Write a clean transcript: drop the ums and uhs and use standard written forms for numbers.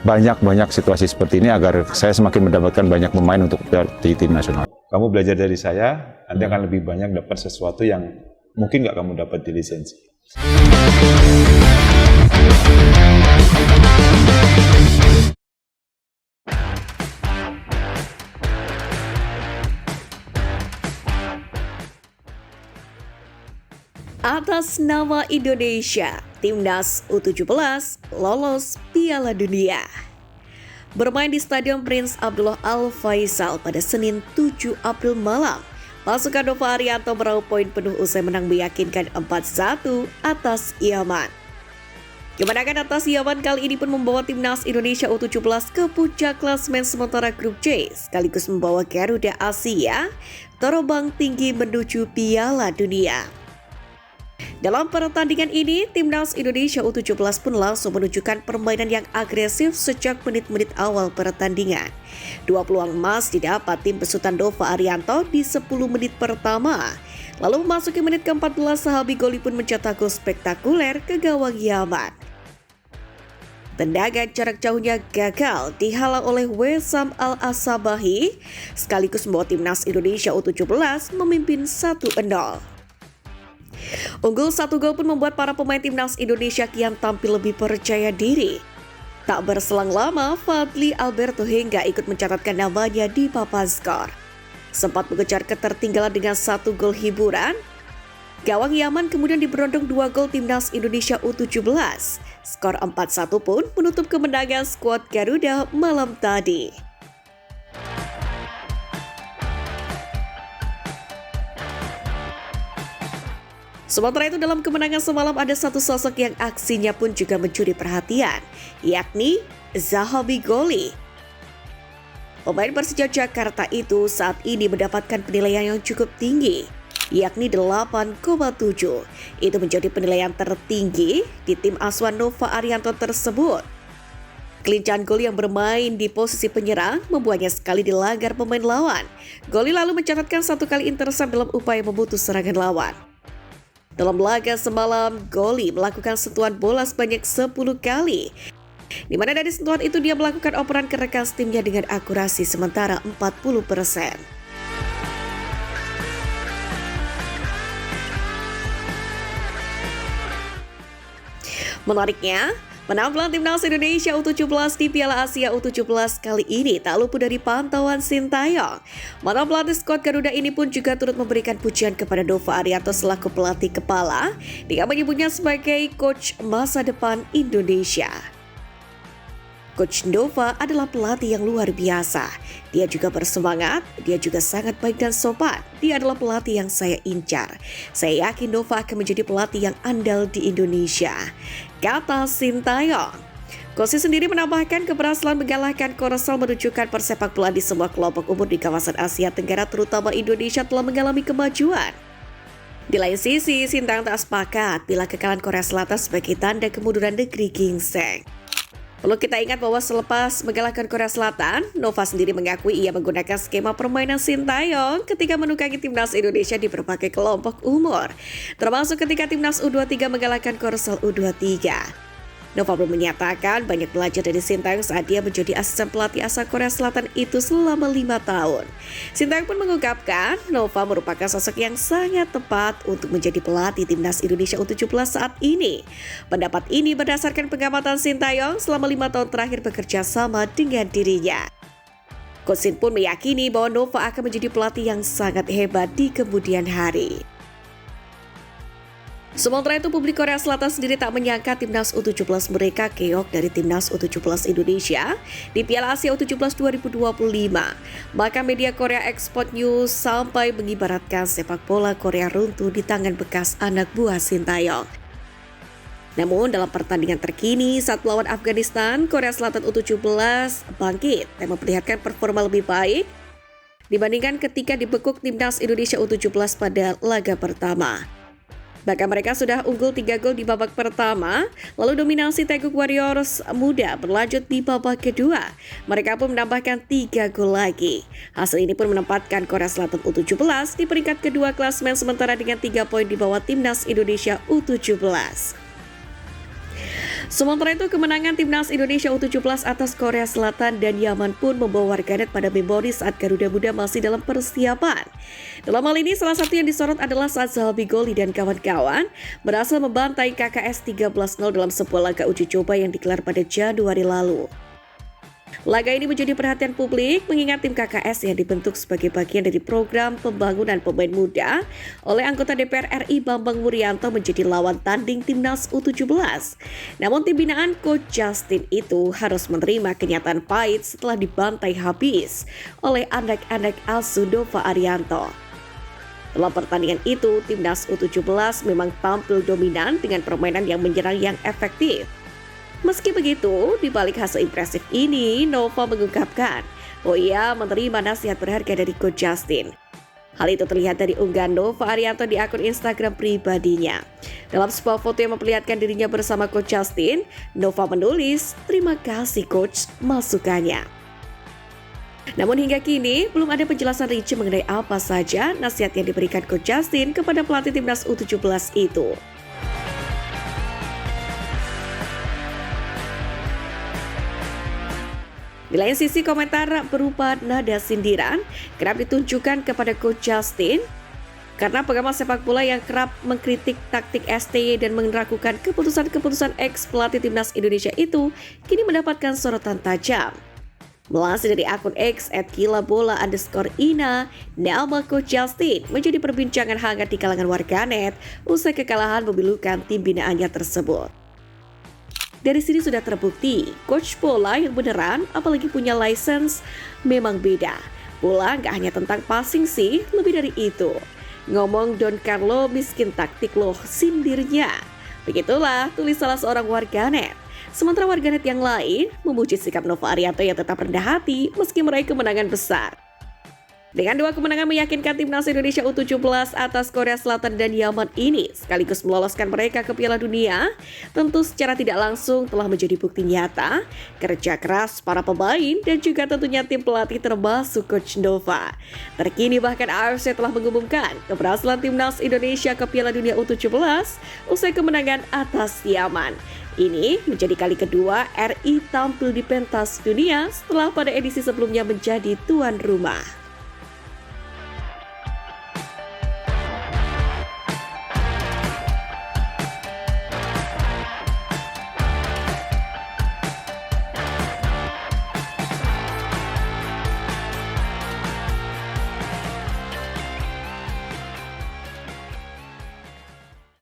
banyak situasi seperti ini agar saya semakin mendapatkan banyak pemain untuk di tim nasional. Kamu belajar dari saya, nanti akan lebih banyak dapat sesuatu yang mungkin nggak kamu dapat di lisensi. Atas nama Indonesia, Timnas U17 lolos Piala Dunia. Bermain di Stadion Prince Abdullah Al Faisal pada Senin 7 April malam, pasukan Nova Arianto meraup poin penuh usai menang meyakinkan 4-1 atas Yaman. Kemenangan atas Yaman kali ini pun membawa Timnas Indonesia U17 ke puncak klasemen sementara grup C, sekaligus membawa Garuda Asia terombang tinggi menuju Piala Dunia. Dalam pertandingan ini, Timnas Indonesia U17 pun langsung menunjukkan permainan yang agresif sejak menit-menit awal pertandingan. 2 peluang emas didapat tim besutan Nova Arianto di 10 menit pertama. Lalu memasuki menit ke-14, Sahabi Goli pun mencetak gol spektakuler ke gawang Yaman. Tendangan jarak jauhnya gagal dihalang oleh Wesam Al-Asabahi, sekaligus membawa Timnas Indonesia U17 memimpin 1-0. Unggul 1 gol pun membuat para pemain Timnas Indonesia kian tampil lebih percaya diri. Tak berselang lama, Fadli Alberto hingga ikut mencatatkan namanya di papan skor. Sempat mengejar ketertinggalan dengan 1 gol hiburan, gawang Yaman kemudian diberondong 2 gol Timnas Indonesia U17. Skor 4-1 pun menutup kemenangan skuad Garuda malam tadi. Sementara itu dalam kemenangan semalam ada satu sosok yang aksinya pun juga mencuri perhatian, yakni Sahabi Goli. Pemain Persija Jakarta itu saat ini mendapatkan penilaian yang cukup tinggi, yakni 8,7. Itu menjadi penilaian tertinggi di tim asuhan Nova Arianto tersebut. Kelincahan Goli yang bermain di posisi penyerang membuatnya sekali dilanggar pemain lawan. Goli lalu mencatatkan 1 kali intercept dalam upaya memutus serangan lawan. Dalam laga semalam, Goli melakukan sentuhan bola sebanyak 10 kali, di mana dari sentuhan itu dia melakukan operan ke rekan timnya dengan akurasi sementara 40%. Menariknya, penampilan Timnas Indonesia U17 di Piala Asia U17 kali ini tak luput dari pantauan Sintayong. Mantan pelatih skuad Garuda ini pun juga turut memberikan pujian kepada Nova Arianto selaku pelatih kepala, dengan menyebutnya sebagai coach masa depan Indonesia. Coach Nova adalah pelatih yang luar biasa. Dia juga bersemangat, dia juga sangat baik dan sopan. Dia adalah pelatih yang saya incar. Saya yakin Nova akan menjadi pelatih yang andal di Indonesia, kata Sintayong. Coach sendiri menambahkan keberhasilan mengalahkan Korsel menunjukkan persepak bola di semua kelompok umur di kawasan Asia Tenggara terutama Indonesia telah mengalami kemajuan. Di lain sisi, Sintayong tak sepakat bila kekalahan Korea Selatan sebagai tanda kemunduran negeri gingseng. Perlu kita ingat bahwa selepas mengalahkan Korea Selatan, Nova sendiri mengakui ia menggunakan skema permainan Sintayong ketika menukangi Timnas Indonesia di berbagai kelompok umur, termasuk ketika Timnas U23 mengalahkan Korsel U23. Nova belum menyatakan banyak belajar dari Sintayong saat dia menjadi asisten pelatih asal Korea Selatan itu selama 5 tahun. Sintayong pun mengungkapkan Nova merupakan sosok yang sangat tepat untuk menjadi pelatih Timnas Indonesia U17 saat ini. Pendapat ini berdasarkan pengamatan Sintayong selama 5 tahun terakhir bekerja sama dengan dirinya. Coach Sin pun meyakini bahwa Nova akan menjadi pelatih yang sangat hebat di kemudian hari. Sementara itu, publik Korea Selatan sendiri tak menyangka Timnas U17 mereka keok dari Timnas U17 Indonesia di Piala Asia U17 2025. Maka media Korea Export News sampai mengibaratkan sepak bola Korea runtuh di tangan bekas anak buah Sintayong. Namun dalam pertandingan terkini saat melawan Afghanistan, Korea Selatan U17 bangkit dan memperlihatkan performa lebih baik dibandingkan ketika dibekuk Timnas Indonesia U17 pada laga pertama. Bahkan mereka sudah unggul 3 gol di babak pertama, lalu dominasi Taeguk Warriors muda berlanjut di babak kedua. Mereka pun menambahkan 3 gol lagi. Hasil ini pun menempatkan Korea Selatan U17 di peringkat kedua klasemen sementara dengan 3 poin di bawah Timnas Indonesia U17. Sementara itu, kemenangan Timnas Indonesia U17 atas Korea Selatan dan Yaman pun membawa warganet pada memori saat Garuda Muda masih dalam persiapan. Dalam hal ini, salah satu yang disorot adalah saat Zahalbi Goli dan kawan-kawan berhasil membantai KKS 13-0 dalam sebuah laga uji coba yang digelar pada Januari lalu. Laga ini menjadi perhatian publik mengingat tim KKS yang dibentuk sebagai bagian dari program pembangunan pemain muda oleh anggota DPR RI Bambang Wuryanto menjadi lawan tanding Timnas U17. Namun tim binaan Coach Justin itu harus menerima kenyataan pahit setelah dibantai habis oleh anak-anak asuh Nova Arianto. Dalam pertandingan itu, Timnas U17 memang tampil dominan dengan permainan yang menyerang yang efektif. Meski begitu, di balik hasil impresif ini, Nova mengungkapkan bahwa ia menerima nasihat berharga dari Coach Justin. Hal itu terlihat dari unggahan Nova Arianto di akun Instagram pribadinya. Dalam sebuah foto yang memperlihatkan dirinya bersama Coach Justin, Nova menulis, "Terima kasih Coach, masukannya." Namun hingga kini, belum ada penjelasan rinci mengenai apa saja nasihat yang diberikan Coach Justin kepada pelatih Timnas U17 itu. Di lain sisi, komentar berupa nada sindiran kerap ditunjukkan kepada Coach Justin karena pengamat sepak bola yang kerap mengkritik taktik STY dan meragukan keputusan-keputusan ex pelatih Timnas Indonesia itu kini mendapatkan sorotan tajam. Melansir dari akun X @gilabola_ina, nama Coach Justin menjadi perbincangan hangat di kalangan warganet usai kekalahan memilukan tim binaannya tersebut. Dari sini sudah terbukti, coach bola yang beneran, apalagi punya license, memang beda. Bola nggak hanya tentang passing sih, lebih dari itu. Ngomong Don Carlo miskin taktik loh, sindirnya. Begitulah tulis salah seorang warganet. Sementara warganet yang lain memuji sikap Nova Arianto yang tetap rendah hati meski meraih kemenangan besar. Dengan 2 kemenangan meyakinkan Timnas Indonesia U17 atas Korea Selatan dan Yaman ini sekaligus meloloskan mereka ke Piala Dunia, tentu secara tidak langsung telah menjadi bukti nyata kerja keras para pemain dan juga tentunya tim pelatih termasuk Coach Nova. Terkini bahkan AFC telah mengumumkan keberhasilan Timnas Indonesia ke Piala Dunia U17 usai kemenangan atas Yaman. Ini menjadi kali kedua RI tampil di pentas dunia setelah pada edisi sebelumnya menjadi tuan rumah.